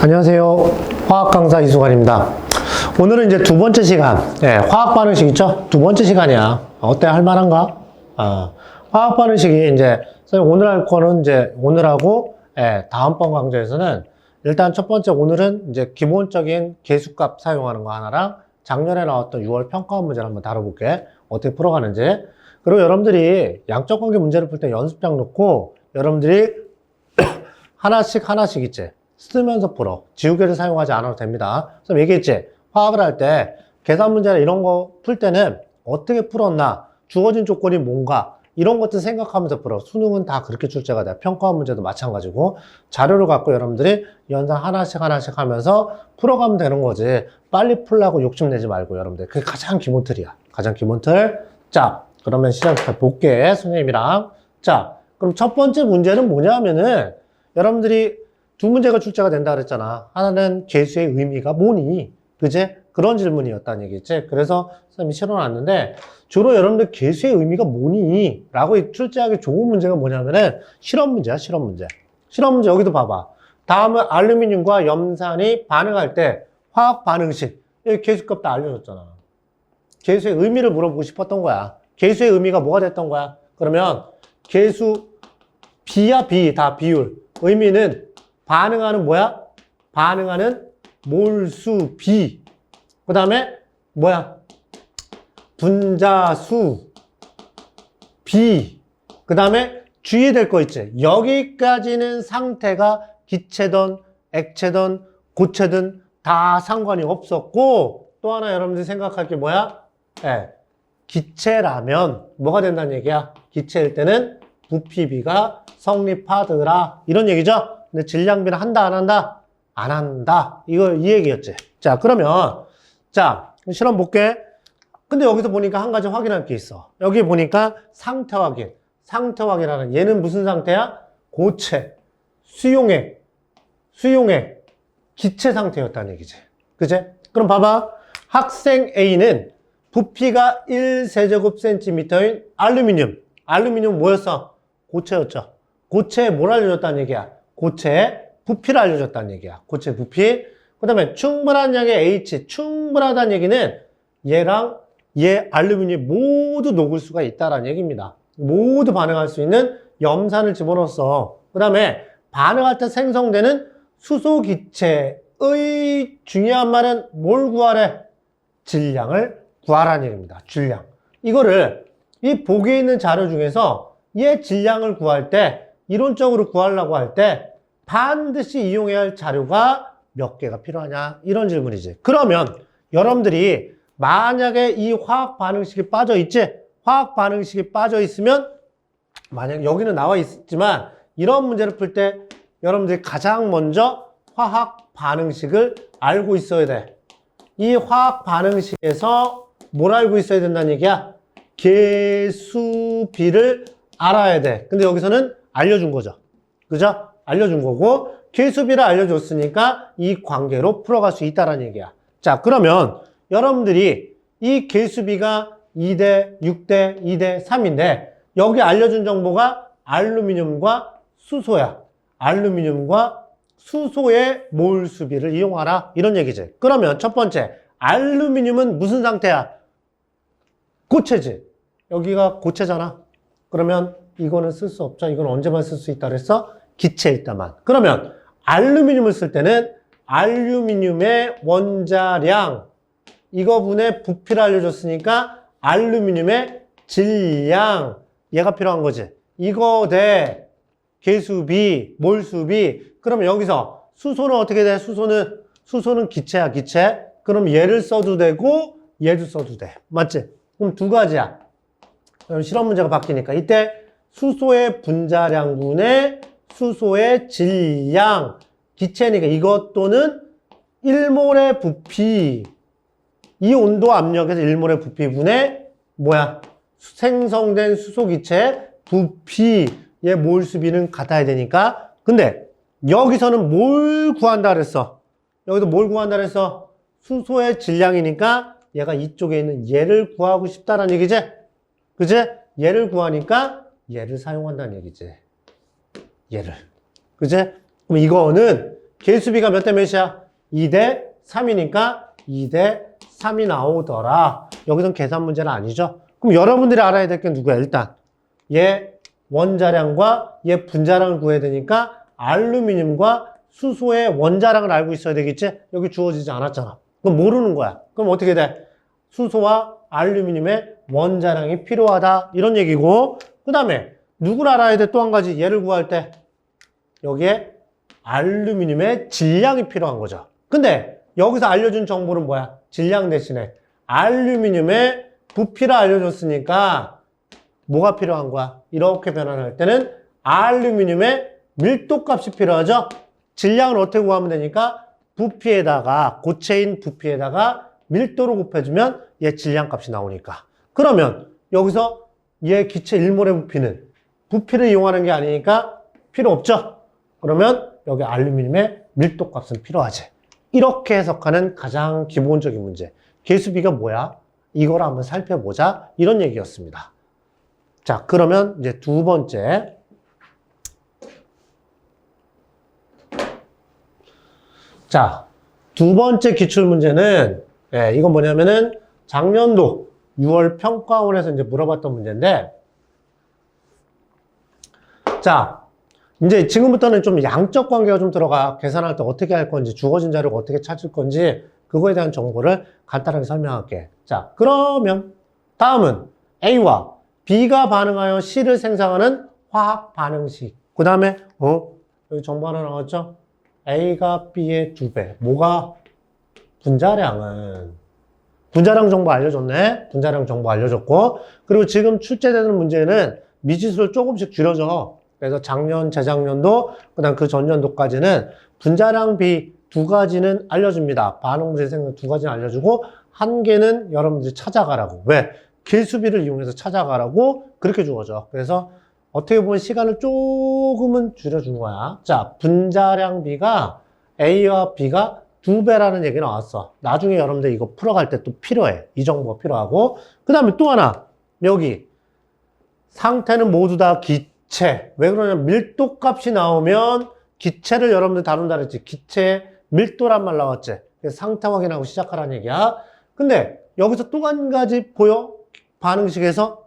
안녕하세요. 화학 강사 이수관입니다. 오늘은 이제 두 번째 시간, 화학 반응식 있죠? 두 번째 시간이야. 어때? 할만한가? 화학 반응식이 이제, 오늘 할 거는 이제, 오늘하고, 다음번 강좌에서는 일단 첫 번째 오늘은 이제 기본적인 계수값 사용하는 거 하나랑 작년에 나왔던 6월 평가원 문제를 한번 다뤄볼게. 어떻게 풀어가는지. 그리고 여러분들이 양적 관계 문제를 풀 때 연습장 놓고 여러분들이 하나씩 있지. 쓰면서 풀어. 지우개를 사용하지 않아도 됩니다. 그래서 얘기했지. 화학을 할 때 계산 문제나 이런 거 풀 때는 어떻게 풀었나, 주어진 조건이 뭔가 이런 것들 생각하면서 풀어. 수능은 다 그렇게 출제가 돼. 평가원 문제도 마찬가지고 자료를 갖고 여러분들이 연산 하나씩 하면서 풀어가면 되는 거지. 빨리 풀라고 욕심내지 말고 여러분들. 그게 가장 기본 틀이야. 가장 기본 틀. 자, 그러면 시작해 볼게. 선생님이랑. 자, 그럼 첫 번째 문제는 뭐냐면은 여러분들이 두 문제가 출제가 된다 그랬잖아. 하나는 계수의 의미가 뭐니? 그제? 그런 질문이었다는 얘기지. 그래서 선생님이 실어놨는데 주로 여러분들 계수의 의미가 뭐니? 라고 출제하기 좋은 문제가 뭐냐면은 실험 문제야, 실험 문제. 실험 문제 여기도 봐봐. 다음은 알루미늄과 염산이 반응할 때 화학 반응식. 여기 계수값 다 알려줬잖아. 계수의 의미를 물어보고 싶었던 거야. 계수의 의미가 뭐가 됐던 거야? 그러면 계수 B야, B. 다 비율. 의미는 반응하는 뭐야? 반응하는 몰수 B. 그 다음에 뭐야? 분자수 B. 그 다음에 주의될 거 있지. 여기까지는 상태가 기체든 액체든 고체든 다 상관이 없었고, 또 하나 여러분들이 생각할 게 뭐야? 기체라면 뭐가 된다는 얘기야? 기체일 때는 부피비가 성립하더라. 이런 얘기죠? 근데 질량비는 한다, 안 한다? 안 한다. 이거 이 얘기였지. 자, 그러면 자, 실험 볼게. 근데 여기서 보니까 한 가지 확인할 게 있어. 여기 보니까 상태 확인. 상태 확인하는 얘는 무슨 상태야? 고체, 수용액, 기체 상태였다는 얘기지. 그제? 그럼 봐봐. 학생 A는 부피가 1세제곱센티미터인 알루미늄 뭐였어? 고체였죠. 고체에 뭘 알려줬다는 얘기야? 고체의 부피를 알려줬다는 얘기야. 고체 부피. 그 다음에 충분한 양의 H, 충분하다는 얘기는 얘랑 얘 알루미늄이 모두 녹을 수가 있다는 얘기입니다. 모두 반응할 수 있는 염산을 집어넣었어. 그 다음에 반응할 때 생성되는 수소 기체의 중요한 말은 뭘 구하래? 질량을 구하라는 얘기입니다. 질량. 이거를 이 보기에 있는 자료 중에서 얘 질량을 구할 때 이론적으로 구하려고 할 때 반드시 이용해야 할 자료가 몇 개가 필요하냐? 이런 질문이지. 그러면 여러분들이 만약에 이 화학 반응식이 빠져 있지? 화학 반응식이 빠져 있으면 만약 여기는 나와 있지만 이런 문제를 풀 때 여러분들이 가장 먼저 화학 반응식을 알고 있어야 돼. 이 화학 반응식에서 뭘 알고 있어야 된다는 얘기야? 계수비를 알아야 돼. 근데 여기서는 알려준 거죠. 그죠? 알려준 거고, 계수비를 알려줬으니까 이 관계로 풀어갈 수 있다는 얘기야. 자, 그러면 여러분들이 이 계수비가 2대, 6대, 2대, 3인데, 여기 알려준 정보가 알루미늄과 수소야. 알루미늄과 수소의 몰수비를 이용하라. 이런 얘기지. 그러면 첫 번째, 알루미늄은 무슨 상태야? 고체지. 여기가 고체잖아. 그러면 이거는 쓸 수 없죠. 이건 언제만 쓸 수 있다 그랬어? 기체일 때만. 그러면 알루미늄을 쓸 때는 알루미늄의 원자량 이거분의 부피를 알려줬으니까 알루미늄의 질량 얘가 필요한 거지. 이거 대 계수비, 몰수비. 그러면 여기서 수소는 어떻게 돼? 수소는 기체야, 기체. 그럼 얘를 써도 되고 얘도 써도 돼. 맞지? 그럼 두 가지야. 그럼 실험 문제가 바뀌니까 이때 수소의 분자량분의 수소의 질량, 기체니까 이것 또는 1몰의 부피, 이 온도 압력에서 1몰의 부피분의 뭐야? 생성된 수소 기체의 부피의 몰수비는 같아야 되니까. 근데 여기서는 뭘 구한다 그랬어? 여기서 뭘 구한다 그랬어? 수소의 질량이니까 얘가 이쪽에 있는 얘를 구하고 싶다라는 얘기지? 그치? 얘를 구하니까 얘를 사용한다는 얘기지. 얘를. 그치? 그럼 이거는 개수비가 몇 대 몇이야? 2대 3이니까 2대 3이 나오더라. 여기선 계산 문제는 아니죠. 그럼 여러분들이 알아야 될 게 누구야? 일단 얘 원자량과 얘 분자량을 구해야 되니까 알루미늄과 수소의 원자량을 알고 있어야 되겠지? 여기 주어지지 않았잖아. 그럼 모르는 거야. 그럼 어떻게 돼? 수소와 알루미늄의 원자량이 필요하다. 이런 얘기고, 그 다음에 누구를 알아야 돼? 또 한 가지. 얘를 구할 때 여기에 알루미늄의 질량이 필요한 거죠. 근데 여기서 알려준 정보는 뭐야? 질량 대신에 알루미늄의 부피를 알려줬으니까 뭐가 필요한 거야? 이렇게 변환할 때는 알루미늄의 밀도값이 필요하죠? 질량을 어떻게 구하면 되니까 부피에다가 고체인 부피에다가 밀도로 곱해주면 얘 질량값이 나오니까. 그러면 여기서 얘 기체 1몰의 부피는 부피를 이용하는 게 아니니까 필요 없죠? 그러면 여기 알루미늄의 밀도값은 필요하지. 이렇게 해석하는 가장 기본적인 문제. 개수비가 뭐야? 이걸 한번 살펴보자. 이런 얘기였습니다. 자, 그러면 이제 두 번째. 자, 두 번째 기출문제는, 이건 뭐냐면은 작년도 6월 평가원에서 이제 물어봤던 문제인데, 자, 이제 지금부터는 좀 양적 관계가 좀 들어가. 계산할 때 어떻게 할 건지, 주어진 자료를 어떻게 찾을 건지, 그거에 대한 정보를 간단하게 설명할게. 자, 그러면 다음은 A와 B가 반응하여 C를 생성하는 화학 반응식. 그 다음에, 여기 정보 하나 나왔죠? A가 B의 2배. 뭐가? 분자량은. 분자량 정보 알려줬네? 분자량 정보 알려줬고. 그리고 지금 출제되는 문제는 미지수를 조금씩 줄여줘. 그래서 작년, 재작년도, 그 다음 그 전년도까지는 분자량 B 두 가지는 알려줍니다. 반응 문제 생각 두 가지는 알려주고, 한 개는 여러분들이 찾아가라고. 왜? 개수비를 이용해서 찾아가라고 그렇게 주어져. 그래서 어떻게 보면 시간을 조금은 줄여준 거야. 자, 분자량 B가 A와 B가 2배라는 얘기 나왔어. 나중에 여러분들 이거 풀어갈 때 또 필요해. 이 정보가 필요하고. 그 다음에 또 하나. 여기. 상태는 모두 다 기체. 왜 그러냐면 밀도값이 나오면 기체를 여러분들 다룬다 그랬지. 기체의 밀도란 말 나왔지. 그래서 상태 확인하고 시작하라는 얘기야. 근데 여기서 또 한 가지 보여? 반응식에서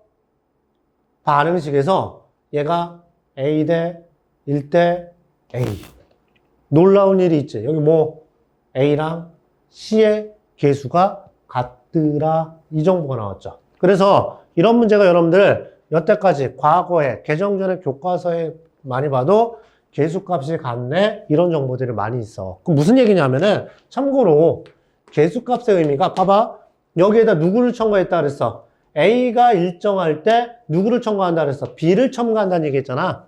얘가 A 대 1대 A. 놀라운 일이 있지. 여기 뭐 A랑 C의 개수가 같더라. 이 정보가 나왔죠. 그래서 이런 문제가 여러분들 여태까지 과거에 개정전의 교과서에 많이 봐도 개수값이 같네. 이런 정보들이 많이 있어. 그럼 무슨 얘기냐면은 참고로 개수값의 의미가 봐봐. 여기에다 누구를 첨가했다 그랬어? A가 일정할 때 누구를 첨가한다 그랬어? B를 첨가한다는 얘기 했잖아.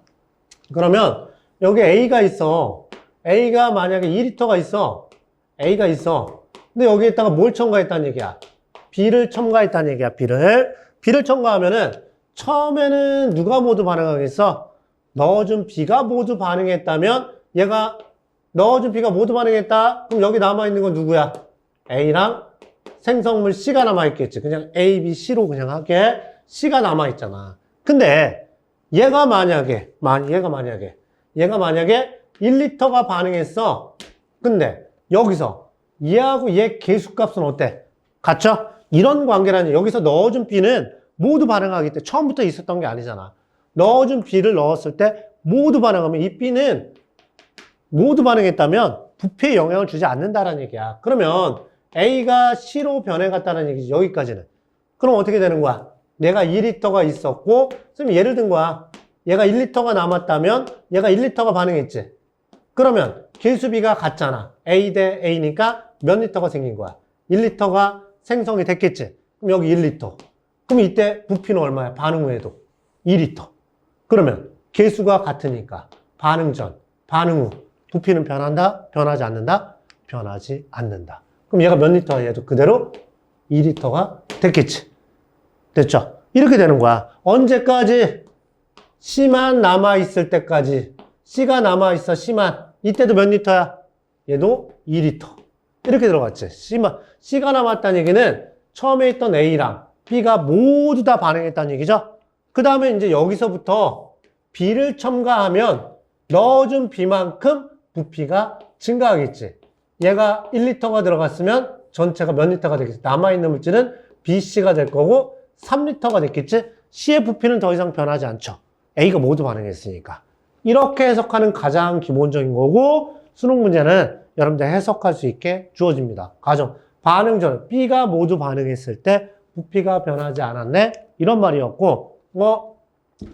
그러면 여기 A가 있어. A가 만약에 2L가 있어. A가 있어. 근데 여기에다가 뭘 첨가했다는 얘기야? B를 첨가했다는 얘기야. B를 첨가하면은 처음에는 누가 모두 반응하겠어? 넣어준 B가 모두 반응했다면 얘가 넣어준 B가 모두 반응했다. 그럼 여기 남아있는 건 누구야? A랑 생성물 C가 남아있겠지. 그냥 A, B, C로 그냥 하게. C가 남아있잖아. 근데 얘가 만약에 1L가 반응했어. 근데 여기서 얘하고 얘 개수값은 어때? 같죠? 이런 관계라는 여기서 넣어준 B는 모두 반응하기 때문에 처음부터 있었던 게 아니잖아. 넣어준 B를 넣었을 때 모두 반응하면 이 B는 모두 반응했다면 부피에 영향을 주지 않는다라는 얘기야. 그러면 A가 C로 변해갔다는 얘기지. 여기까지는. 그럼 어떻게 되는 거야? 얘가 2L가 있었고, 그럼 예를 든 거야. 얘가 1L가 남았다면 얘가 1L가 반응했지. 그러면 개수비가 같잖아. A 대 A니까 몇 리터가 생긴 거야? 1L가 생성이 됐겠지. 그럼 여기 1L. 그럼 이때 부피는 얼마야? 반응 후에도 2L. 그러면 개수가 같으니까 반응 전, 반응 후 부피는 변한다? 변하지 않는다? 변하지 않는다. 그럼 얘가 몇 리터야? 얘도 그대로 2L가 됐겠지. 됐죠? 이렇게 되는 거야. 언제까지? C만 남아있을 때까지. C가 남아있어, C만. 이때도 몇 리터야? 얘도 2L. 이렇게 들어갔지. C가 남았다는 얘기는 처음에 있던 A랑 B가 모두 다 반응했다는 얘기죠. 그 다음에 이제 여기서부터 B를 첨가하면 넣어준 B만큼 부피가 증가하겠지. 얘가 1리터가 들어갔으면 전체가 몇 리터가 되겠지. 남아있는 물질은 BC가 될 거고 3리터가 됐겠지. C의 부피는 더 이상 변하지 않죠. A가 모두 반응했으니까. 이렇게 해석하는 가장 기본적인 거고 수능 문제는 여러분들 해석할 수 있게 주어집니다. 가정, 반응 전 B가 모두 반응했을 때 부피가 변하지 않았네? 이런 말이었고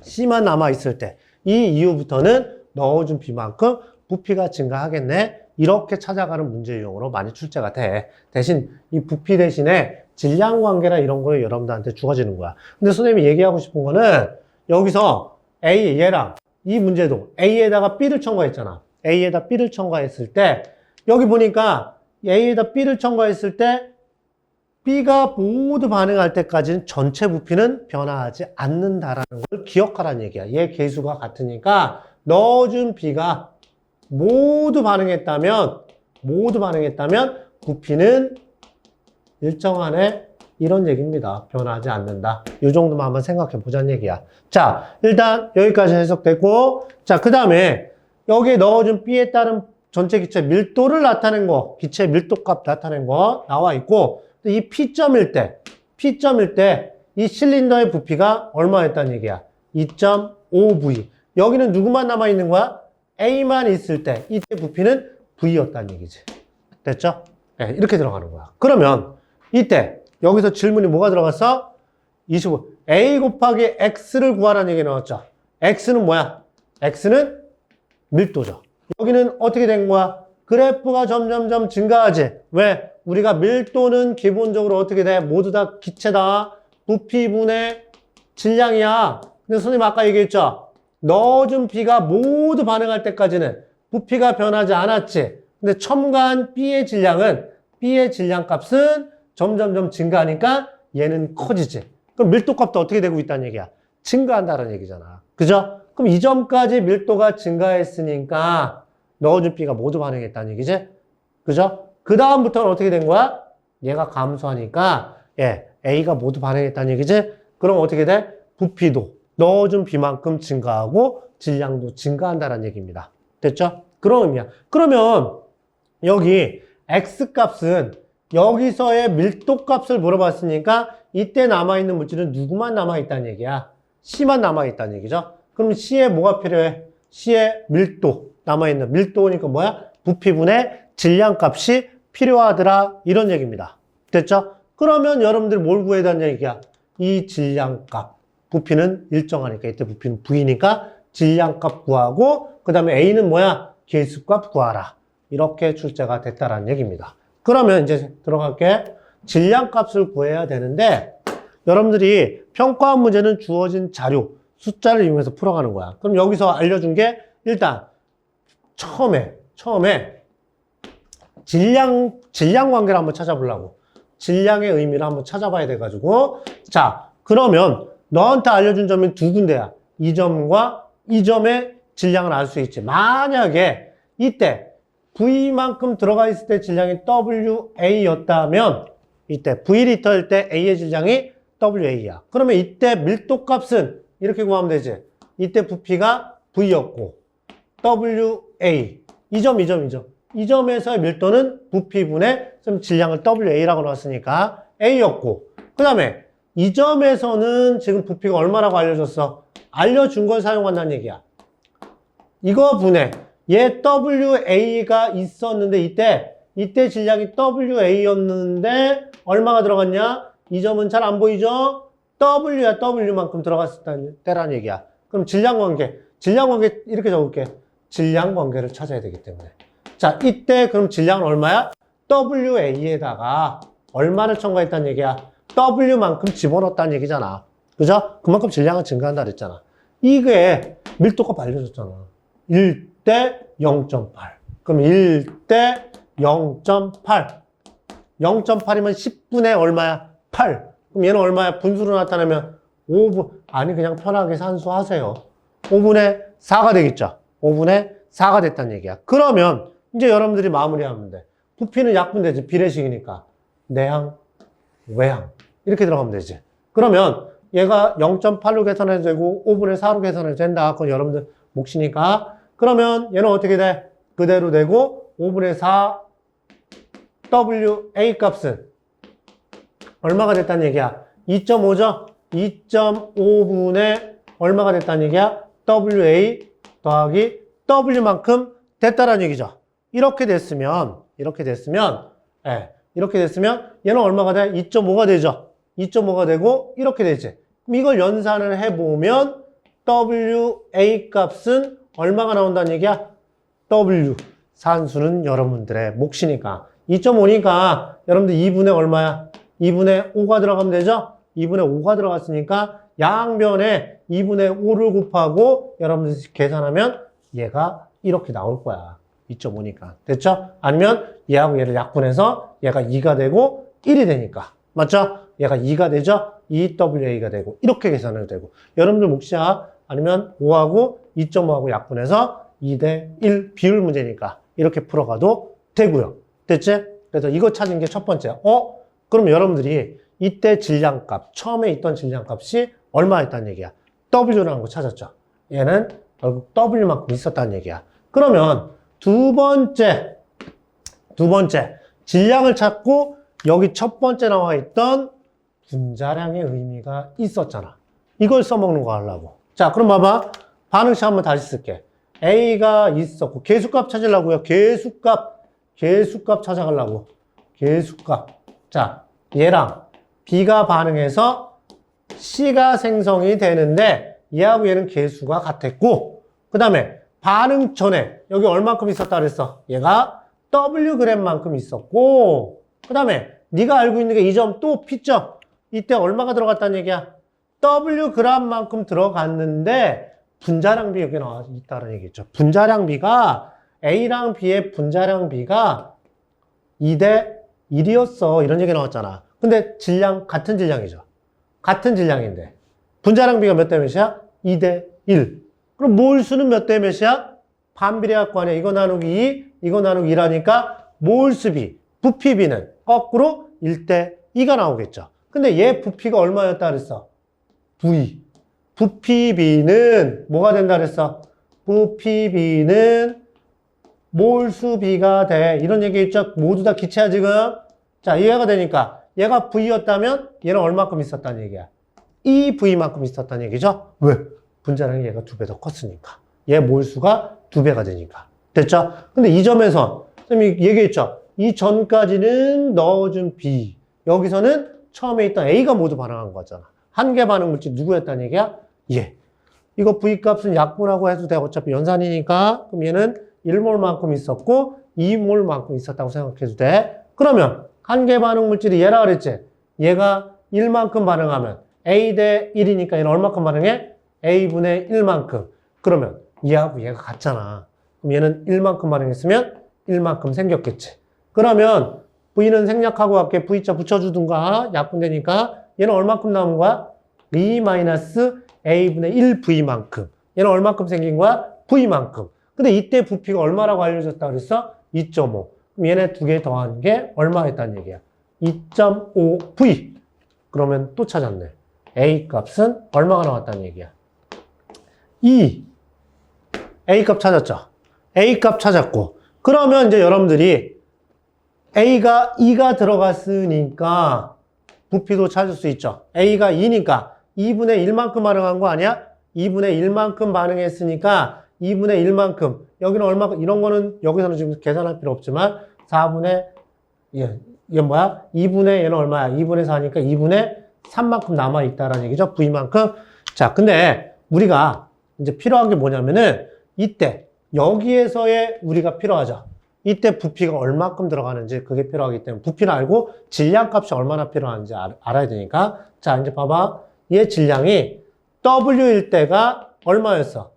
C만 남아있을 때 이 이후부터는 넣어준 B만큼 부피가 증가하겠네? 이렇게 찾아가는 문제 유형으로 많이 출제가 돼. 대신 이 부피 대신에 질량 관계나 이런 거에 여러분들한테 주어지는 거야. 근데 선생님이 얘기하고 싶은 거는 여기서 A, 얘랑 이 문제도 A에다가 B를 첨가했잖아. A에다 B를 첨가했을 때 여기 보니까 A에다 B를 첨가했을 때 B가 모두 반응할 때까지는 전체 부피는 변화하지 않는다라는 걸 기억하라는 얘기야. 얘 계수가 같으니까 넣어준 B가 모두 반응했다면 부피는 일정한에 이런 얘기입니다. 변하지 않는다. 이 정도만 한번 생각해 보자는 얘기야. 자, 일단 여기까지 해석됐고, 자, 그 다음에 여기에 넣어준 B에 따른 전체 기체 밀도를 나타낸 거, 기체 밀도값 나타낸 거 나와 있고, 이 P점일 때 이 실린더의 부피가 얼마였다는 얘기야? 2.5V. 여기는 누구만 남아있는 거야? A만 있을 때 이때 부피는 V였다는 얘기지. 됐죠? 네, 이렇게 들어가는 거야. 그러면 이때 여기서 질문이 뭐가 들어갔어? 25. A 곱하기 X를 구하라는 얘기 나왔죠. X는 뭐야? X는 밀도죠. 여기는 어떻게 된 거야? 그래프가 점점점 증가하지. 왜? 우리가 밀도는 기본적으로 어떻게 돼? 모두 다 기체다. 부피분의 질량이야. 근데 선생님 아까 얘기했죠? 넣어준 B가 모두 반응할 때까지는 부피가 변하지 않았지. 근데 첨가한 B의 질량값은 점점점 증가하니까 얘는 커지지. 그럼 밀도값도 어떻게 되고 있다는 얘기야? 증가한다는 얘기잖아. 그죠? 그럼 이 점까지 밀도가 증가했으니까 넣어준 B가 모두 반응했다는 얘기지? 그죠? 그 다음부터는 어떻게 된 거야? 얘가 감소하니까 A가 모두 반응했다는 얘기지? 그럼 어떻게 돼? 부피도 넣어준 B만큼 증가하고 질량도 증가한다는 얘기입니다. 됐죠? 그런 의미야. 그러면 여기 X값은 여기서의 밀도값을 물어봤으니까 이때 남아있는 물질은 누구만 남아있다는 얘기야? C만 남아있다는 얘기죠? 그럼 C에 뭐가 필요해? C에 밀도 남아있는 밀도니까 뭐야? 부피분의 질량값이 필요하더라 이런 얘기입니다. 됐죠? 그러면 여러분들이 뭘 구해야 되는 얘기야? 이 질량값 부피는 일정하니까 이때 부피는 V니까 질량값 구하고 그 다음에 A는 뭐야? 계수값 구하라. 이렇게 출제가 됐다라는 얘기입니다. 그러면 이제 들어갈게. 질량값을 구해야 되는데 여러분들이 평가원 문제는 주어진 자료, 숫자를 이용해서 풀어가는 거야. 그럼 여기서 알려준 게 일단 처음에 질량 관계를 한번 찾아보려고. 질량의 의미를 한번 찾아봐야 돼가지고. 자, 그러면 너한테 알려준 점이 두 군데야. 이 점과 이 점의 질량을 알 수 있지. 만약에 이때 V만큼 들어가 있을 때 질량이 WA였다면 이때 V리터일 때 A의 질량이 WA야. 그러면 이때 밀도값은 이렇게 구하면 되지. 이때 부피가 V였고 WA 이 점에서의 밀도는 부피분의 질량을 WA라고 넣었으니까 A였고 그 다음에 이 점에서는 지금 부피가 얼마라고 알려줬어? 알려준 걸 사용한다는 얘기야. 이거 분해 얘 WA가 있었는데 이때 질량이 WA였는데 얼마가 들어갔냐? 이 점은 잘 안 보이죠? W야 W만큼 들어갔을 때라는 얘기야. 그럼 질량 관계 이렇게 적을게. 질량 관계를 찾아야 되기 때문에. 자, 이때 그럼 질량은 얼마야? WA에다가 얼마를 첨가했다는 얘기야? W만큼 집어넣었다는 얘기잖아. 그죠? 그만큼 질량은 증가한다 그랬잖아. 이게 밀도값 알려줬잖아. 1대 0.8. 그럼 1대 0.8. 0.8이면 10분의 얼마야? 8. 그럼 얘는 얼마야? 분수로 나타내면 5분. 아니, 그냥 편하게 산수하세요. 5분의 4가 되겠죠? 5분의 4가 됐다는 얘기야. 그러면 이제 여러분들이 마무리하면 돼. 부피는 약분되지. 비례식이니까. 내항, 외항. 이렇게 들어가면 되지. 그러면 얘가 0.8로 계산해도 되고 5분의 4로 계산해도 된다. 그건 여러분들 몫이니까. 그러면 얘는 어떻게 돼? 그대로 되고 5분의 4 WA 값은 얼마가 됐다는 얘기야? 2.5죠? 2.5분의 얼마가 됐다는 얘기야? WA 더하기 W만큼 됐다라는 얘기죠. 이렇게 됐으면 얘는 얼마가 돼? 2.5가 되죠. 2.5가 되고 이렇게 되지. 그럼 이걸 연산을 해보면 WA 값은 얼마가 나온다는 얘기야? W 산수는 여러분들의 몫이니까 2.5니까 여러분들 2분의 얼마야? 2분의 5가 들어가면 되죠? 2분의 5가 들어갔으니까 양변에 2분의 5를 곱하고 여러분들 계산하면 얘가 이렇게 나올 거야. 2.5니까. 됐죠? 아니면 얘하고 얘를 약분해서 얘가 2가 되고 1이 되니까. 맞죠? 얘가 2가 되죠? 2WA가 되고 이렇게 계산해도 되고 여러분들 몫이야. 아니면 5하고 2.5하고 약분해서 2대1 비율 문제니까 이렇게 풀어가도 되고요. 됐지? 그래서 이거 찾은 게 첫 번째. 그럼 여러분들이 이때 질량값, 처음에 있던 질량값이 얼마였다는 얘기야? W라는 거 찾았죠? 얘는 결국 W만큼 있었다는 얘기야. 그러면 두 번째 질량을 찾고 여기 첫 번째 나와 있던 분자량의 의미가 있었잖아. 이걸 써먹는 거 하려고. 자, 그럼 봐봐. 반응식 한번 다시 쓸게. A가 있었고 계수값 찾으려고요. 계수값 찾아가려고. 계수값. 자, 얘랑 B가 반응해서 C가 생성이 되는데 얘하고 얘는 계수가 같았고 그 다음에 반응 전에 여기 얼만큼 있었다 그랬어? 얘가 Wg만큼 있었고 그 다음에 네가 알고 있는 게 이 점 또 P점 이때 얼마가 들어갔다는 얘기야? Wg만큼 들어갔는데 분자량비 여기 나와 있다는 얘기죠. 분자량비가 A랑 B의 분자량비가 2대 1이었어. 이런 얘기 나왔잖아. 근데 질량 같은 질량이죠. 같은 질량인데 분자량비가 몇 대 몇이야? 2대 1. 그럼 몰수는 몇 대 몇이야? 반비례할 거 아니야. 이거 나누기 2, 이거 나누기 2라니까 몰수비, 부피비는 거꾸로 1대 2가 나오겠죠. 근데 얘 부피가 얼마였다 그랬어? V. 부피비는 뭐가 된다 그랬어? 부피비는 몰수비가 돼. 이런 얘기 있죠? 모두 다 기체야 지금. 자, 이해가 되니까 얘가 V였다면 얘는 얼마큼 있었다는 얘기야? 이 V만큼 있었다는 얘기죠? 왜? 분자량이 얘가 2배 더 컸으니까. 얘 몰수가 2배가 되니까. 됐죠? 근데 이 점에서 선생님이 얘기했죠? 이 전까지는 넣어준 B. 여기서는 처음에 있던 A가 모두 반응한 거잖아. 한 개 반응 물질 누구였다는 얘기야? 얘. 이거 V 값은 약분하고 해도 돼. 어차피 연산이니까. 그럼 얘는 1몰만큼 있었고 2몰만큼 있었다고 생각해도 돼. 그러면 한 개 반응 물질이 얘라 그랬지? 얘가 1만큼 반응하면 A 대 1이니까 얘는 얼마큼 반응해? A분의 1만큼. 그러면 얘하고 얘가 같잖아. 그럼 얘는 1만큼 반응했으면 1만큼 생겼겠지. 그러면 V는 생략하고 갈게. V자 붙여주든가 약분되니까 얘는 얼마큼 남은 거야? 2-A분의 1V만큼. 얘는 얼마큼 생긴 거야? V만큼. 근데 이때 부피가 얼마라고 알려졌다 그랬어? 2.5. 그럼 얘네 두 개 더한 게 얼마였다는 얘기야? 2.5V. 그러면 또 찾았네. A 값은 얼마가 나왔다는 얘기야? 2. A 값 찾았죠? A 값 찾았고. 그러면 이제 여러분들이 A가 2가 들어갔으니까 부피도 찾을 수 있죠. A가 2니까 2분의 1만큼 반응한 거 아니야? 2분의 1만큼 반응했으니까 2분의 1만큼 여기는 얼마큼 이런 거는 여기서는 지금 계산할 필요 없지만 4분의 이게 뭐야? 2분의 얘는 얼마야? 2분의 4니까 2분의 3만큼 남아있다라는 얘기죠. V만큼. 자, 근데 우리가 이제 필요한 게 뭐냐면은 이때 여기에서의 우리가 필요하죠. 이때 부피가 얼마큼 들어가는지 그게 필요하기 때문에 부피를 알고 질량값이 얼마나 필요한지 알아야 되니까. 자, 이제 봐봐. 얘 질량이 W일 때가 얼마였어?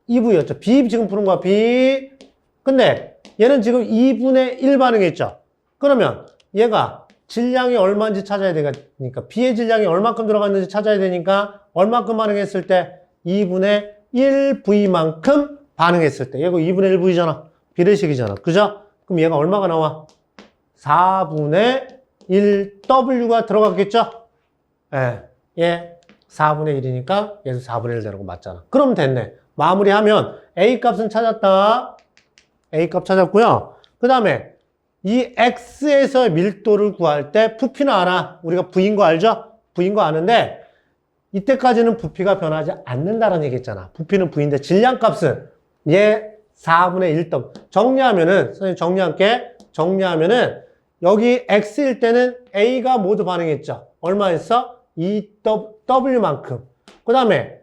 2V였죠. B 지금 푸는 거야. B. 근데 얘는 지금 2분의 1 반응했죠. 그러면 얘가 질량이 얼마인지 찾아야 되니까 B의 질량이 얼마큼 들어갔는지 찾아야 되니까 얼마큼 반응했을 때 2분의 1V만큼 반응했을 때 얘가 2분의 1V잖아. 비례식이잖아. 그죠? 그럼 얘가 얼마가 나와? 4분의 1W가 들어갔겠죠? 예. 얘 4분의 1이니까 얘도 4분의 1 되는 거 맞잖아. 그럼 됐네. 마무리하면 A 값은 찾았다. A 값 찾았고요. 그 다음에 이 X에서의 밀도를 구할 때 부피는 알아. 우리가 V인 거 알죠? V인 거 아는데 이때까지는 부피가 변하지 않는다는 얘기했잖아. 부피는 V인데 질량값은 얘 4분의 1 W. 정리하면은, 선생님 정리할게. 정리하면은 여기 X일 때는 A가 모두 반응했죠. 얼마였어? 2W만큼. 그 다음에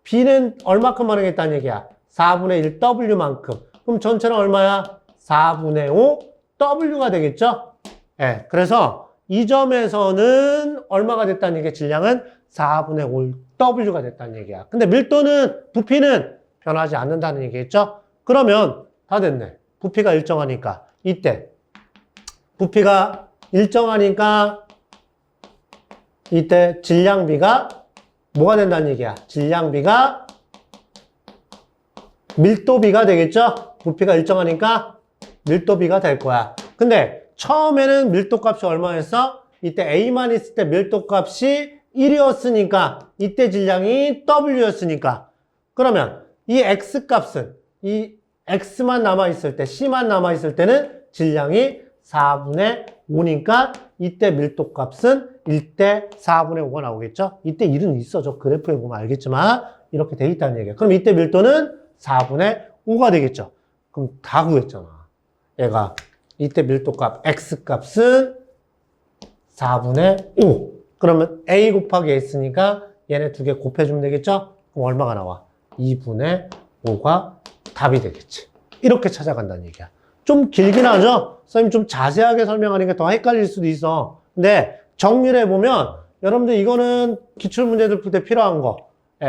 B는 얼마큼 반응했다는 얘기야? 4분의 1 W만큼. 그럼 전체는 얼마야? 4분의 5 W가 되겠죠? 예. 그래서 이 점에서는 얼마가 됐다는 얘기야? 질량은 4분의 5 W가 됐다는 얘기야. 근데 밀도는, 부피는 변하지 않는다는 얘기겠죠? 그러면 다 됐네. 부피가 일정하니까. 이때 부피가 일정하니까 이때 질량비가 뭐가 된다는 얘기야? 질량비가 밀도비가 되겠죠? 부피가 일정하니까 밀도비가 될 거야. 근데 처음에는 밀도값이 얼마였어? 이때 A만 있을 때 밀도값이 1이었으니까 이때 질량이 W였으니까 그러면 이 X값은 이 X만 남아있을 때 C만 남아있을 때는 질량이 4분의 5니까 이때 밀도값은 1대 4분의 5가 나오겠죠? 이때 1은 있어. 저 그래프에 보면 알겠지만 이렇게 돼 있다는 얘기예요. 그럼 이때 밀도는 4분의 5가 되겠죠? 그럼 다 구했잖아. 얘가 이때 밀도값 X값은 4분의 5. 그러면 A 곱하기 S니까 얘네 두 개 곱해주면 되겠죠? 그럼 얼마가 나와? 2분의 5가 답이 되겠지. 이렇게 찾아간다는 얘기야. 좀 길긴 하죠? 선생님 좀 자세하게 설명하는 게 더 헷갈릴 수도 있어. 근데 정리를 해보면 여러분들 이거는 기출문제들 풀 때 필요한 거.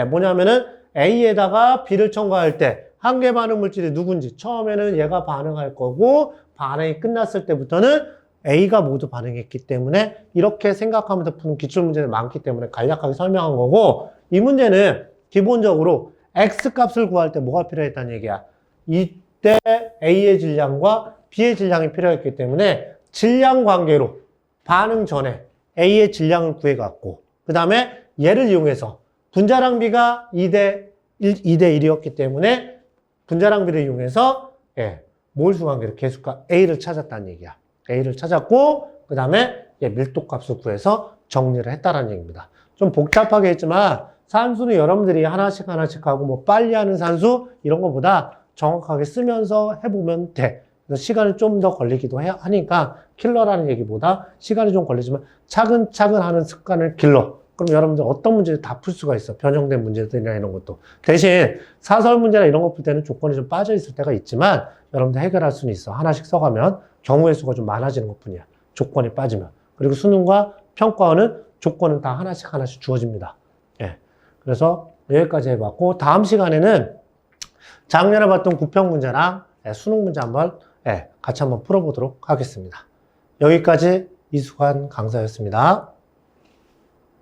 뭐냐면은 A에다가 B를 첨가할 때 한계 반응 물질이 누군지 처음에는 얘가 반응할 거고 반응이 끝났을 때부터는 A가 모두 반응했기 때문에 이렇게 생각하면서 푸는 기출문제들 많기 때문에 간략하게 설명한 거고 이 문제는 기본적으로 X값을 구할 때 뭐가 필요했다는 얘기야. 이때 A의 질량과 B의 질량이 필요했기 때문에 질량 관계로 반응 전에 A의 질량을 구해갖고 그 다음에 얘를 이용해서 분자량비가 2대 1이었기 때문에 분자량비를 이용해서 몰수 관계로 계수값 A를 찾았다는 얘기야. A를 찾았고 그 다음에 밀도값을 구해서 정리를 했다는 얘기입니다. 좀 복잡하게 했지만 산수는 여러분들이 하나씩 하고 뭐 빨리 하는 산수 이런 것보다 정확하게 쓰면서 해보면 돼. 그래서 시간이 좀 더 걸리기도 하니까 킬러라는 얘기보다 시간이 좀 걸리지만 차근차근 하는 습관을 길러. 그럼 여러분들 어떤 문제를 다 풀 수가 있어. 변형된 문제들이나 이런 것도. 대신 사설 문제나 이런 거 풀 때는 조건이 좀 빠져 있을 때가 있지만 여러분들 해결할 수는 있어. 하나씩 써가면 경우의 수가 좀 많아지는 것 뿐이야. 조건이 빠지면. 그리고 수능과 평가원은 조건은 다 하나씩 주어집니다. 그래서 여기까지 해봤고 다음 시간에는 작년에 봤던 구평 문제랑 수능 문제 한번 같이 한번 풀어보도록 하겠습니다. 여기까지 이수관 강사였습니다.